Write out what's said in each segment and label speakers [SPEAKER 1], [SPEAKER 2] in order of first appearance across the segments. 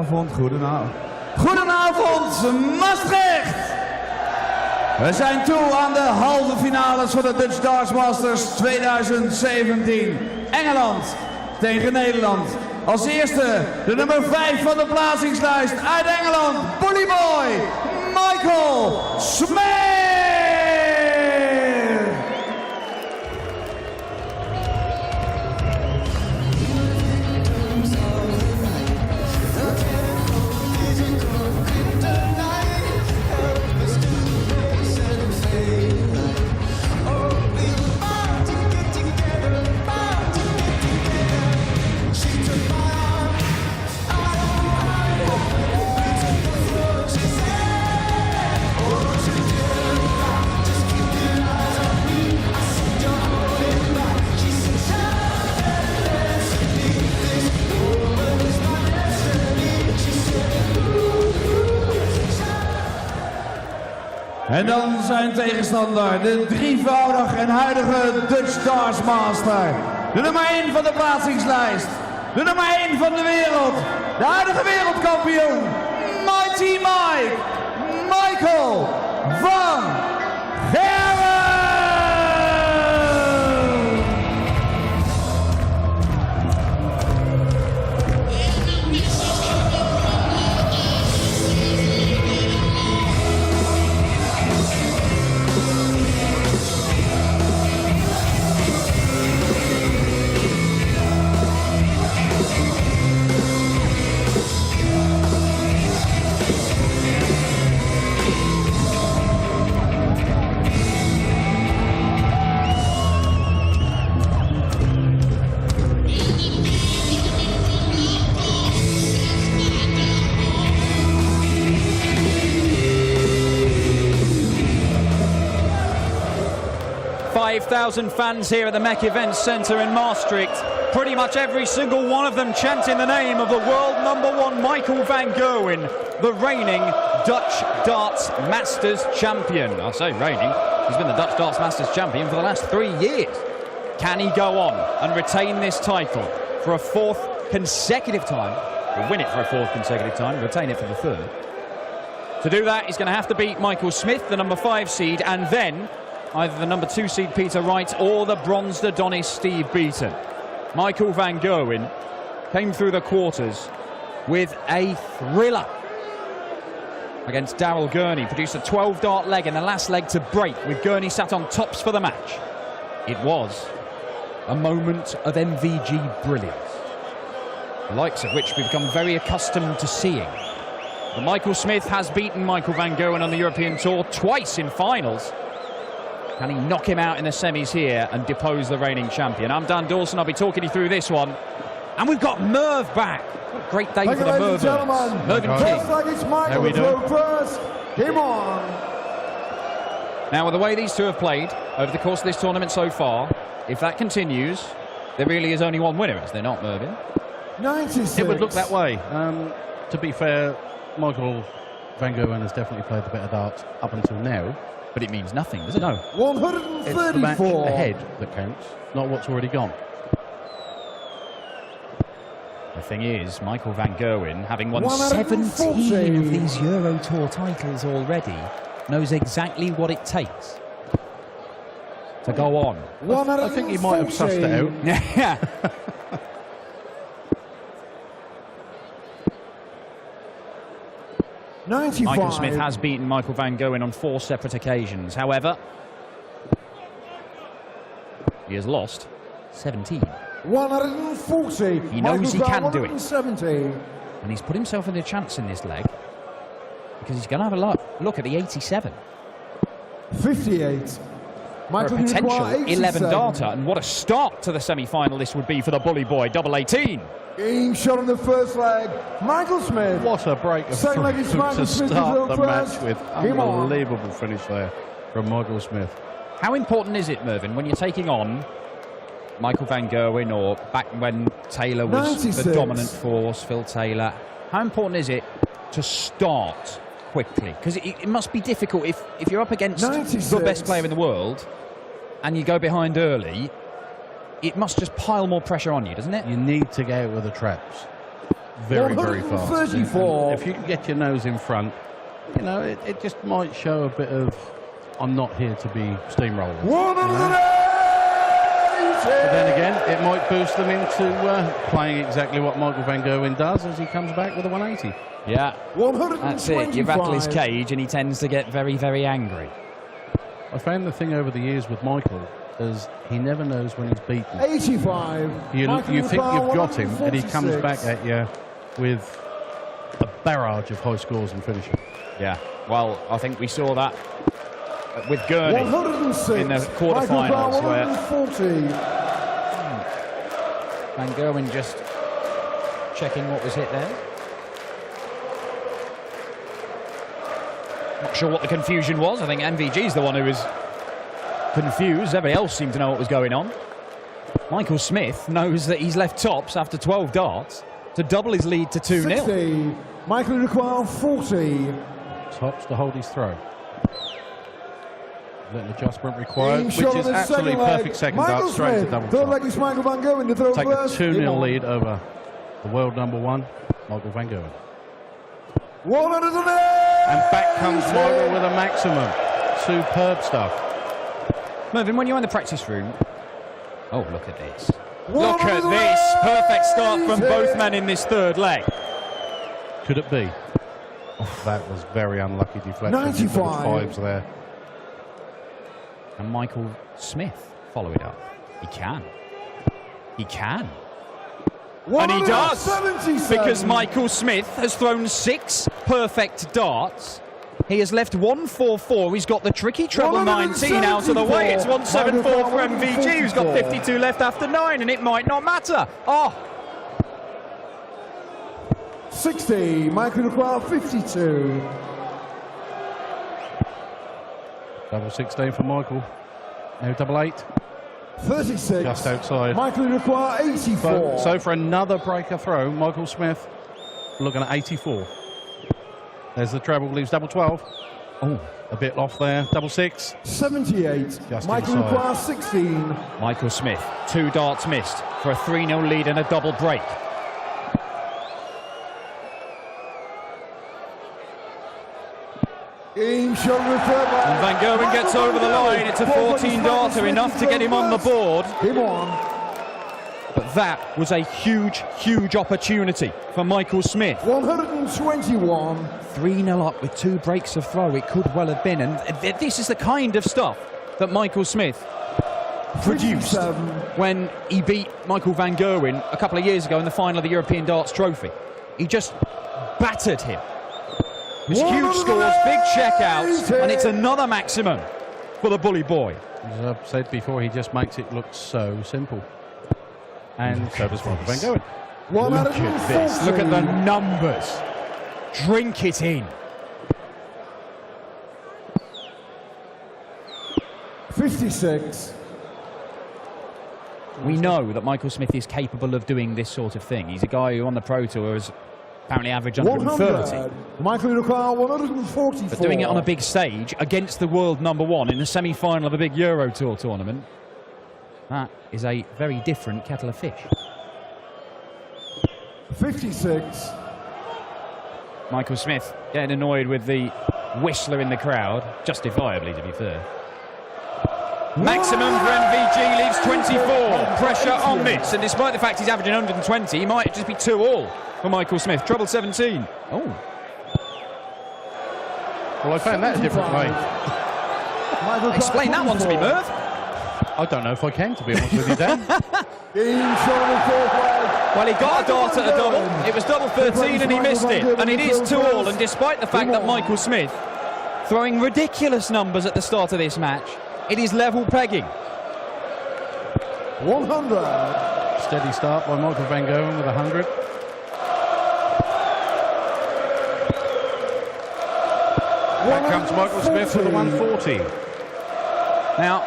[SPEAKER 1] Goedenavond, goedenavond. Goedenavond, Maastricht! We zijn toe aan de halve finales van de Dutch Darts Masters 2017. Engeland tegen Nederland. Als eerste de nummer 5 van de plaatsingslijst uit Engeland, Bullyboy, Michael Smith! En dan zijn tegenstander, de drievoudig en huidige Dutch Darts Master. De nummer 1 van de plaatsingslijst. De nummer 1 van de wereld. De huidige wereldkampioen. Mighty Mike. Michael van Gerwen.
[SPEAKER 2] 5,000 fans here at the Mech Events Centre in Maastricht. Pretty much every single one of them chanting the name of the world #1 Michael van Gerwen, the reigning Dutch Darts Masters champion. I say reigning, he's been the Dutch Darts Masters champion for the last 3 years. Can he go on and retain this title for a 4th consecutive time? Or win it for a 4th consecutive time, retain it for the 3rd. To do that, he's going to have to beat Michael Smith, the number 5 seed, and then either the number 2 seed Peter Wright or the bronzed Adonis Steve Beaton. Michael van Gerwen came through the quarters with a thriller against Daryl Gurney. Produced a 12-dart leg in the last leg to break, with Gurney sat on tops for the match. It was a moment of MVG brilliance, the likes of which we've become very accustomed to seeing. But Michael Smith has beaten Michael van Gerwen on the European Tour twice in finals. Can he knock him out in the semis here and depose the reigning champion? I'm Dan Dawson, I'll be talking you through this one. And we've got Merv back. What a great day for the Mervers. Mervyn King.
[SPEAKER 3] How we doing? Game on.
[SPEAKER 2] Now, with the way these two have played over the course of this tournament so far, if that continues, there really is only one winner, is there not, Mervyn?
[SPEAKER 3] 96.
[SPEAKER 4] It would look that way. To be fair, Michael van Gerwen has definitely played the better darts up until now.
[SPEAKER 2] But it means nothing, does it?
[SPEAKER 4] No.
[SPEAKER 3] 134.
[SPEAKER 4] It's the match ahead that counts, not what's already gone.
[SPEAKER 2] The thing is, Michael van Gerwen, having won 17 of these Euro Tour titles already, knows exactly what it takes to go on.
[SPEAKER 4] I think he might have sussed it out.
[SPEAKER 2] Yeah. Michael Smith has beaten Michael van Gerwen on 4 separate occasions. However, he has lost 17.
[SPEAKER 3] 140.
[SPEAKER 2] He knows he can do it.
[SPEAKER 3] 170.
[SPEAKER 2] And he's put himself in a chance in this leg because he's going to have a look at the 87.
[SPEAKER 3] 58.
[SPEAKER 2] Michael for a potential 11 darter, and what a start to the semi-final this would be for the Bully Boy, double 18.
[SPEAKER 3] Game shot in the first leg, Michael Smith.
[SPEAKER 4] What a break of
[SPEAKER 3] Second leg is Michael
[SPEAKER 4] to
[SPEAKER 3] Smith
[SPEAKER 4] start the
[SPEAKER 3] first.
[SPEAKER 4] match with. Unbelievable finish there from Michael Smith.
[SPEAKER 2] How important is it, Mervyn, when you're taking on Michael van Gerwen, or back when Taylor was
[SPEAKER 3] 96.
[SPEAKER 2] the dominant force, Phil Taylor, how important is it to start quickly? Because it must be difficult if you're up against
[SPEAKER 3] 96.
[SPEAKER 2] the best player in the world and you go behind early. It must just pile more pressure on you, doesn't it?
[SPEAKER 4] You need to get out with the traps. very, very fast.
[SPEAKER 3] 134.
[SPEAKER 4] And if you can get your nose in front, you know, it just might show a bit of, I'm not here to be steamrolling.
[SPEAKER 3] 180.
[SPEAKER 4] But then again, it might boost them into playing exactly what Michael van Gerwen does as he comes back with a 180.
[SPEAKER 2] Yeah, that's it. You rattle his cage and he tends to get very, very angry.
[SPEAKER 4] I found the thing over the years with Michael is he never knows when he's beaten.
[SPEAKER 3] 85.
[SPEAKER 4] You think you've got him, and he comes back at you with a barrage of high scores and finishing.
[SPEAKER 2] Yeah, well, I think we saw that with Gurney
[SPEAKER 3] 106.
[SPEAKER 2] in the quarterfinals, where
[SPEAKER 3] 140.
[SPEAKER 2] Van Gerwen just checking what was hit there. Not sure what the confusion was. I think MVG's the one who was confused. Everybody else seemed to know what was going on. Michael Smith knows that he's left tops after 12 darts to double his lead to 2-0.
[SPEAKER 3] 60. Michael requires 40.
[SPEAKER 4] Tops to hold his throw. Little adjustment required, which
[SPEAKER 3] Shot
[SPEAKER 4] is
[SPEAKER 3] on the
[SPEAKER 4] absolutely
[SPEAKER 3] second
[SPEAKER 4] perfect
[SPEAKER 3] leg.
[SPEAKER 4] second
[SPEAKER 3] Michael
[SPEAKER 4] dart straight
[SPEAKER 3] Smith.
[SPEAKER 4] to double
[SPEAKER 3] Third
[SPEAKER 4] top.
[SPEAKER 3] leg is Michael van Gerwen to throw
[SPEAKER 4] Take a
[SPEAKER 3] first.
[SPEAKER 4] 2-0 lead over the world #1, Michael van Gerwen.
[SPEAKER 3] 180.
[SPEAKER 4] And back comes Michael with a maximum. Superb stuff.
[SPEAKER 2] Mervyn, when you're in the practice room, oh, look at this. Look at this. Perfect start from both men in this third leg.
[SPEAKER 4] Could it be? Oh, that was very unlucky deflection.
[SPEAKER 3] 95.
[SPEAKER 4] Fives there.
[SPEAKER 2] And Michael Smith follow it up. He can. He can. And he does.
[SPEAKER 3] 177.
[SPEAKER 2] Because Michael Smith has thrown 6 perfect darts. He has left 144. He's got the tricky treble 19 out of the way. It's 174 for MVG, who's got 52 left after 9, and it might not matter. Oh,
[SPEAKER 3] 60. Michael requires 52.
[SPEAKER 4] Double 16 for Michael. Now double 8.
[SPEAKER 3] 36.
[SPEAKER 4] Just outside.
[SPEAKER 3] Michael requires 84.
[SPEAKER 4] So for another breaker throw, Michael Smith looking at 84. There's the treble, leaves double 12. Oh, a bit off there. Double 6.
[SPEAKER 3] 78.
[SPEAKER 4] Just
[SPEAKER 3] Michael
[SPEAKER 4] inside.
[SPEAKER 3] requires 16.
[SPEAKER 2] Michael Smith, 2 darts missed for a 3-0 lead and a double break.
[SPEAKER 3] Game shot on the third leg.
[SPEAKER 2] And Van Gerwen gets over the line. It's a 14-darter, enough to get him on the board.
[SPEAKER 3] Him on.
[SPEAKER 2] But that was a huge, huge opportunity for Michael Smith.
[SPEAKER 3] 121.
[SPEAKER 2] 3-0 up with 2 breaks of throw. It could well have been. And this is the kind of stuff that Michael Smith produced
[SPEAKER 3] 57.
[SPEAKER 2] when he beat Michael van Gerwen a couple of years ago in the final of the European Darts Trophy. He just battered him. It's huge scores, big checkouts, and it's another maximum for the bully boy.
[SPEAKER 4] As I've said before, he just makes it look so simple. And so does Michael van Gerwen.
[SPEAKER 2] Look at this. Look at the numbers. Drink it in.
[SPEAKER 3] 56.
[SPEAKER 2] We know that Michael Smith is capable of doing this sort of thing. He's a guy who on the Pro Tour has apparently averaged 130.
[SPEAKER 3] 100. Michael requires 144.
[SPEAKER 2] But doing it on a big stage against the world #1 in the semi-final of a big Euro Tour tournament, that is a very different kettle of fish.
[SPEAKER 3] 56.
[SPEAKER 2] Michael Smith getting annoyed with the whistler in the crowd, justifiably to be fair. Maximum for MVG leaves 24. Pressure on this, and despite the fact he's averaging 120, he might just be 2-all for Michael Smith. Treble 17. Oh.
[SPEAKER 4] Well, I found that a different way.
[SPEAKER 2] Explain that one to me, Merv.
[SPEAKER 4] I don't know if I can, to be honest with you, Dan.
[SPEAKER 2] Well, he got a dart at a double. It was double 13 and he missed it. And it is 2-all. And despite the fact that Michael Smith throwing ridiculous numbers at the start of this match, it is level pegging.
[SPEAKER 3] 100.
[SPEAKER 4] Steady start by Michael van Gerwen with 100. Back comes Michael Smith with a 140.
[SPEAKER 2] Now,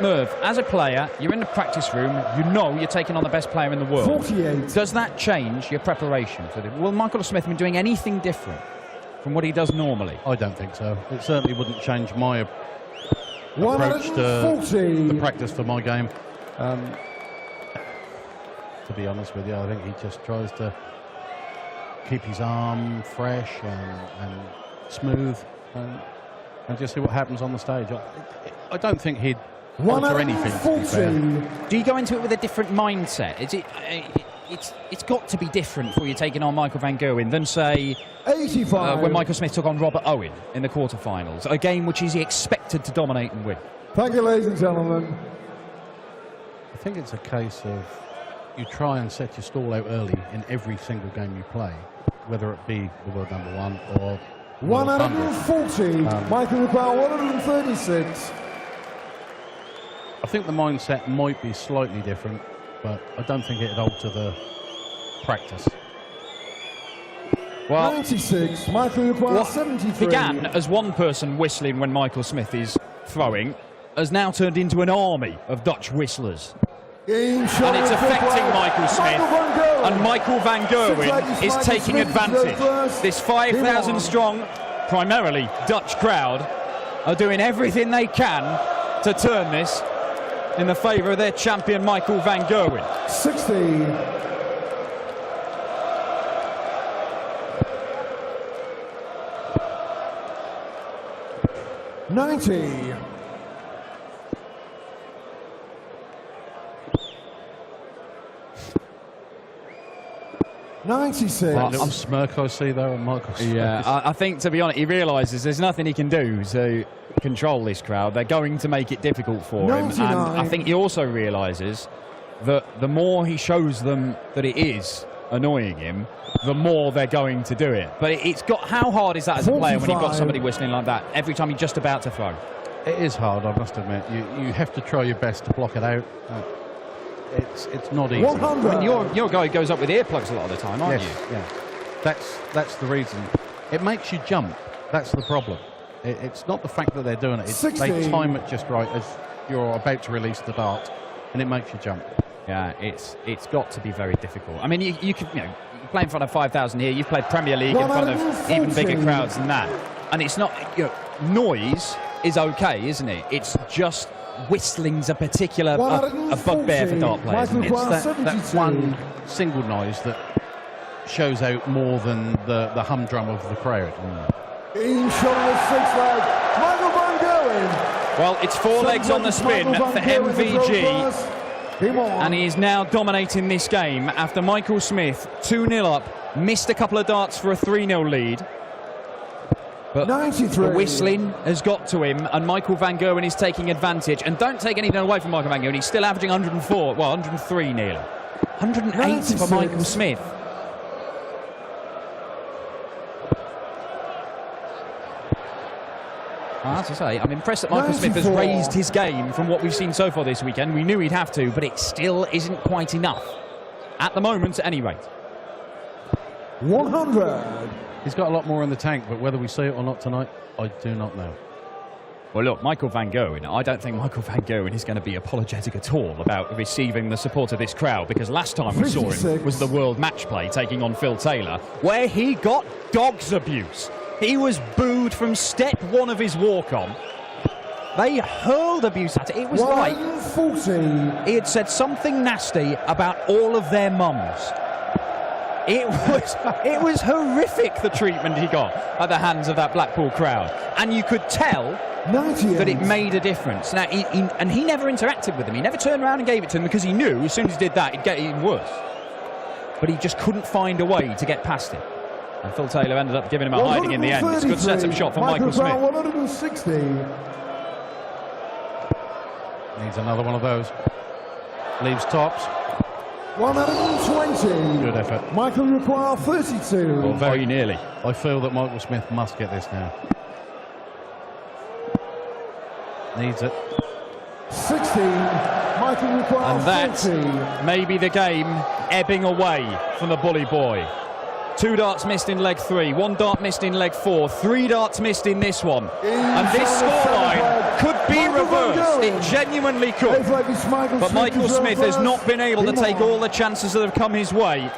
[SPEAKER 2] Merv, as a player, you're in the practice room, you know you're taking on the best player in the world.
[SPEAKER 3] 48.
[SPEAKER 2] Does that change your preparation for this? Will Michael Smith be doing anything different from what he does normally?
[SPEAKER 4] I don't think so. It certainly wouldn't change my approach to the practice for my game. to be honest with you. I think he just tries to keep his arm fresh and smooth and just see what happens on the stage. I don't think he'd alter anything, to be fair.
[SPEAKER 2] Do you go into it with a different mindset? It's got to be different for you taking on Michael van Gerwen than, say,
[SPEAKER 3] 85.
[SPEAKER 2] when Michael Smith took on Robert Owen in the quarterfinals, a game which he's expected to dominate and win.
[SPEAKER 3] Thank you, ladies and gentlemen.
[SPEAKER 4] I think it's a case of you try and set your stall out early in every single game you play, whether it be the world number one or
[SPEAKER 3] 140. Michael require 136.
[SPEAKER 4] I think the mindset might be slightly different, but I don't think it'd alter the practice.
[SPEAKER 2] Well,
[SPEAKER 3] 96. Michael require 73.
[SPEAKER 2] Began as one person whistling when Michael Smith is throwing, has now turned into an army of Dutch whistlers. And it's affecting Michael Smith, and Michael van Gerwen is taking advantage. This 5,000 strong, primarily Dutch crowd are doing everything they can to turn this in the favour of their champion Michael van Gerwen.
[SPEAKER 3] 60. 90. 96.
[SPEAKER 4] That little smirk I see there on Michael's face.
[SPEAKER 2] Yeah, I think, to be honest, he realises there's nothing he can do to control this crowd. They're going to make it difficult for him.
[SPEAKER 3] 99.
[SPEAKER 2] And I think he also realises that the more he shows them that it is annoying him, the more they're going to do it. But it's got, how hard is that as a player when you've got somebody whistling like that every time you're just about to throw?
[SPEAKER 4] It is hard, I must admit. You have to try your best to block it out. It's not easy.
[SPEAKER 3] 100.
[SPEAKER 2] I mean, you're a guy who goes up with earplugs a lot of the time, aren't you?
[SPEAKER 4] Yeah. That's the reason. It makes you jump. That's the problem. It's not the fact that they're doing it. They time it just right as you're about to release the dart, and it makes you jump.
[SPEAKER 2] Yeah, it's got to be very difficult. I mean, you could, you play in front of 5,000 here. You've played Premier League in front of even bigger crowds than that, and it's not. Noise is okay, isn't it? It's just whistling's a particular a bugbear for dart players.
[SPEAKER 4] It's that one single noise that shows out more than the humdrum of the crowd.
[SPEAKER 3] In shot of 6 leg, Michael van Gerwen.
[SPEAKER 2] Well, it's 4 legs on the spin for MVG. And he is now dominating this game after Michael Smith, 2-0 up, missed a couple of darts for a 3-0 lead. But
[SPEAKER 3] 93.
[SPEAKER 2] The whistling has got to him, and Michael van Gerwen is taking advantage. And don't take anything away from Michael van Gerwen, he's still averaging 104, well, 103 nearly. 108
[SPEAKER 3] 96.
[SPEAKER 2] for Michael Smith. As I say, I'm impressed that Michael
[SPEAKER 3] 94.
[SPEAKER 2] Smith has raised his game from what we've seen so far this weekend. We knew he'd have to, but it still isn't quite enough. At the moment, at any rate.
[SPEAKER 3] 100.
[SPEAKER 4] He's got a lot more in the tank, but whether we see it or not tonight, I do not know.
[SPEAKER 2] Well, look, Michael van Gerwen, I don't think Michael van Gerwen is going to be apologetic at all about receiving the support of this crowd, because last time we saw him was the World Match Play taking on Phil Taylor, where he got dog's abuse. He was booed from step one of his walk-on. They hurled abuse at it. It was like he had said something nasty about all of their mums. It was horrific, the treatment he got at the hands of that Blackpool crowd. And you could tell that it made a difference. Now, he never interacted with them. He never turned around and gave it to them, because he knew as soon as he did that, it'd get even worse. But he just couldn't find a way to get past it. And Phil Taylor ended up giving him a hiding in the end. It's a good set-up shot for Michael Smith.
[SPEAKER 3] 160.
[SPEAKER 4] Needs another one of those. Leaves tops.
[SPEAKER 3] 120.
[SPEAKER 4] Good effort.
[SPEAKER 3] Michael require 32.
[SPEAKER 2] Well, very nearly.
[SPEAKER 4] I feel that Michael Smith must get this now. Needs it.
[SPEAKER 3] 60. Michael require 40.
[SPEAKER 2] And that may be the game ebbing away from the bully boy. 2 darts missed in leg 3, 1 dart missed in leg 4, 3 darts missed in this one. And this scoreline could be reversed. It genuinely could. But Michael Smith has not been able to take all the chances that have come his way.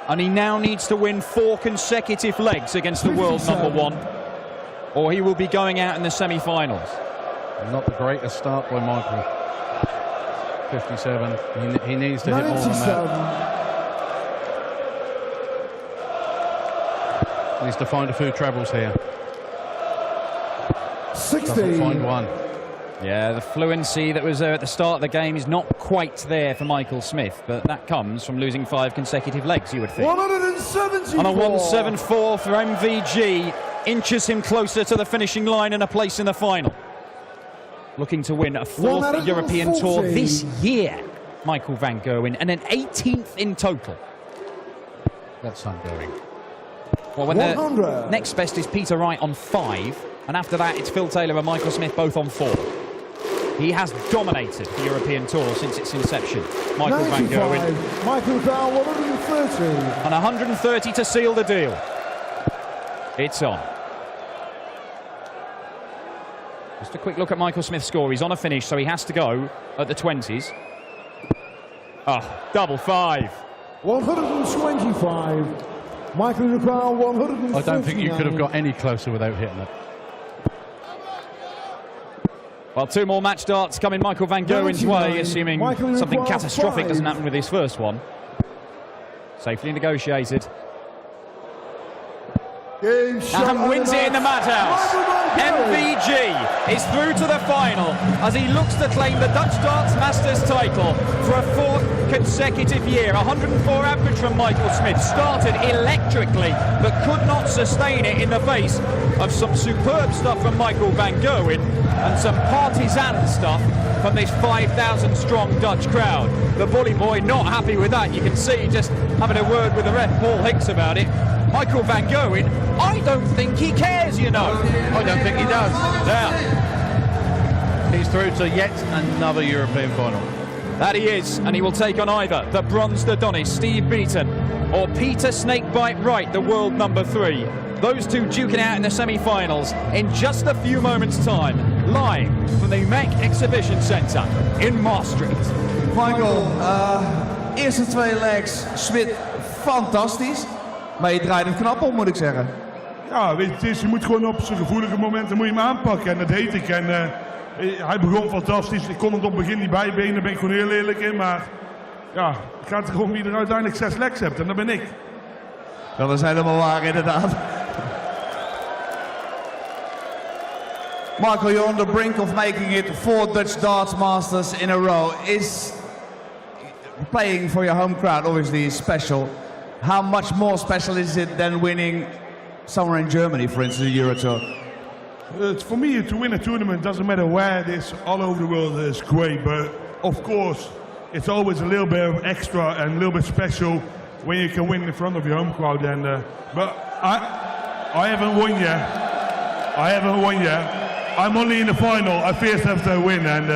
[SPEAKER 2] And he now needs to win 4 consecutive legs against the world number 1. Or he will be going out in the semi-finals.
[SPEAKER 4] Not the greatest start by Michael. 57. He needs to hit more than that. Needs to find a few trebles here.
[SPEAKER 3] 16.
[SPEAKER 4] Doesn't find one.
[SPEAKER 2] Yeah, the fluency that was there at the start of the game is not quite there for Michael Smith, but that comes from losing 5 consecutive legs, you would think.
[SPEAKER 3] 174.
[SPEAKER 2] On a 174 for MVG, inches him closer to the finishing line and a place in the final. Looking to win a 4th European Tour this year, Michael van Gerwen, and an 18th in total.
[SPEAKER 4] That's ongoing.
[SPEAKER 2] Well, when
[SPEAKER 3] 100.
[SPEAKER 2] the next best is Peter Wright on 5, and after that it's Phil Taylor and Michael Smith both on 4. He has dominated the European Tour since its inception. Michael van Gerwen.
[SPEAKER 3] Michael down 130.
[SPEAKER 2] And 130 to seal the deal. It's on. Just a quick look at Michael Smith's score. He's on a finish, so he has to go at the 20s. Oh, double 5.
[SPEAKER 3] 125. Michael Duval 149.
[SPEAKER 4] I don't think you could have got any closer without hitting it.
[SPEAKER 2] Well, 2 more match darts coming Michael van Gerwen's way, assuming something catastrophic doesn't happen with his first one. Safely negotiated. And wins it in the madhouse. MVG is through to the final as he looks to claim the Dutch Darts Masters title for a 4th consecutive year. 104 average from Michael Smith. Started electrically but could not sustain it in the face of some superb stuff from Michael van Gerwen and some partisan stuff from this 5,000 strong Dutch crowd. The bully boy not happy with that. You can see just having a word with the ref Paul Hicks about it. Michael van Gerwen, I don't think he cares, you know.
[SPEAKER 4] I don't think he does.
[SPEAKER 2] Yeah.
[SPEAKER 4] He's through to yet another European final.
[SPEAKER 2] That he is, and he will take on either the bronzed Adonis, Steve Beaton, or Peter Snakebite Wright, the world number 3. Those two duking out in the semi-finals in just a few moments' time, live from the MEC Exhibition Centre in Maastricht.
[SPEAKER 1] Michael, eerste 2 legs, Smith, fantastisch. Maar je draait het knap op, moet ik zeggen.
[SPEAKER 5] Ja, weet je, je moet gewoon op zijn gevoelige momenten moet je hem aanpakken. En dat deed ik. En hij begon fantastisch. Ik kon het op het begin niet bijbenen, daar ben ik gewoon heel eerlijk in. Maar ja, het gaat er gewoon wie er uiteindelijk 6 legs hebt. En dat ben ik.
[SPEAKER 1] Dat is helemaal waar, inderdaad. Michael, you're on the brink of making it 4 Dutch Darts Masters in a row. Is playing for your home crowd obviously special. How much more special is it than winning somewhere in Germany, for instance, a Euro Tour?
[SPEAKER 5] For me, to win a tournament, doesn't matter where it is, all over the world is great. But of course, it's always a little bit of extra and a little bit special when you can win in front of your home crowd. And but I haven't won yet. I haven't won yet. I'm only in the final. I first have to win, and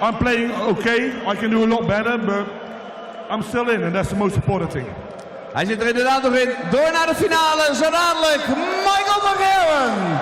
[SPEAKER 5] I'm playing okay. I can do a lot better, but I'm still in, and that's the most important thing.
[SPEAKER 1] Hij zit er inderdaad nog in. Door naar de finale. Zo dadelijk Michael van Gerwen.